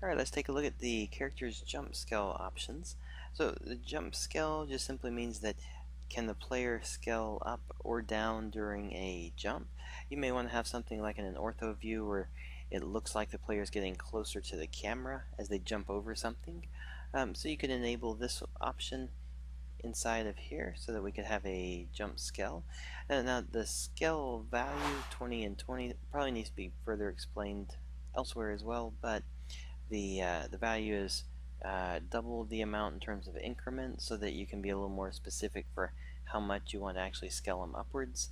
Alright, let's take a look at the character's jump scale options. So the jump scale just simply means that can the player scale up or down during a jump? You may want to have something like in an ortho view where it looks like the player is getting closer to the camera as they jump over something. So you could enable this option inside of here so that we could have a jump scale. Now the scale value 20 and 20 probably needs to be further explained elsewhere as well, but the value is double the amount in terms of increment so that you can be a little more specific for how much you want to actually scale them upwards.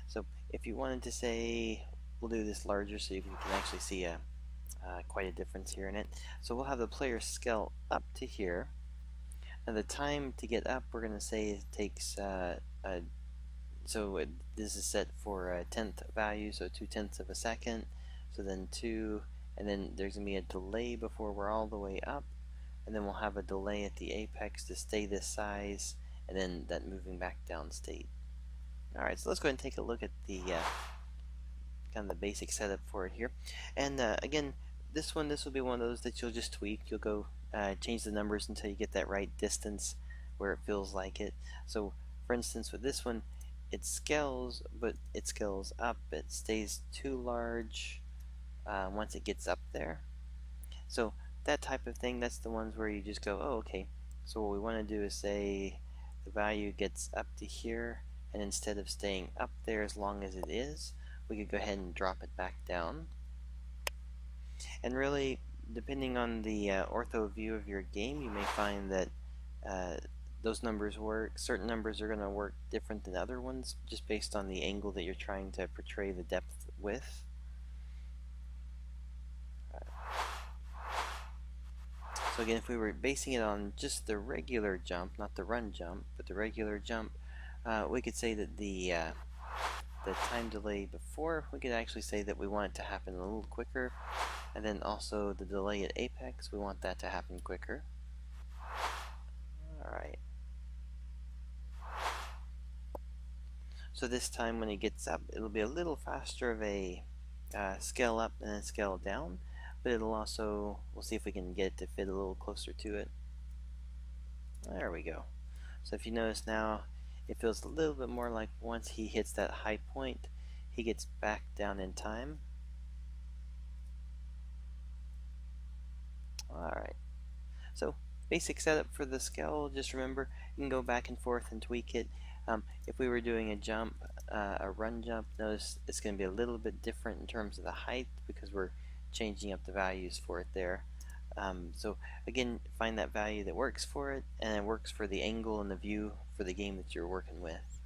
So if you wanted to say, we'll do this larger so you can actually see quite a difference here in it. So we'll have the player scale up to here. Now the time to get up, we're going to say it takes, this is set for a tenth value, so 2/10 of a second. So then 2, and then there's going to be a delay before we're all the way up, and then we'll have a delay at the apex to stay this size, and then that moving back down state. Alright, so let's go ahead and take a look at the kind of the basic setup for it here. And again, this will be one of those that you'll just tweak. You'll go change the numbers until you get that right distance where it feels like it. So for instance, with this one, it scales, but it scales up. It stays too large once it gets up there. So that type of thing, that's the ones where you just go, oh, okay. So what we want to do is say the value gets up to here, and instead of staying up there as long as it is, we could go ahead and drop it back down. And really, depending on the ortho view of your game, you may find that those numbers work. Certain numbers are going to work different than other ones, just based on the angle that you're trying to portray the depth with. So again, if we were basing it on just the regular jump, not the run jump, but the regular jump, we could say that the time delay before, we could actually say that we want it to happen a little quicker, and then also the delay at apex, we want that to happen quicker. Alright. So this time when it gets up, it'll be a little faster of a scale up and a scale down, but it'll also, we'll see if we can get it to fit a little closer to it. There we go. So if you notice now, it feels a little bit more like once he hits that high point, he gets back down in time. Alright, so basic setup for the scale, just remember you can go back and forth and tweak it. If we were doing a jump, a run jump, notice it's going to be a little bit different in terms of the height because we're changing up the values for it there. So again, find that value that works for it, and it works for the angle and the view for the game that you're working with.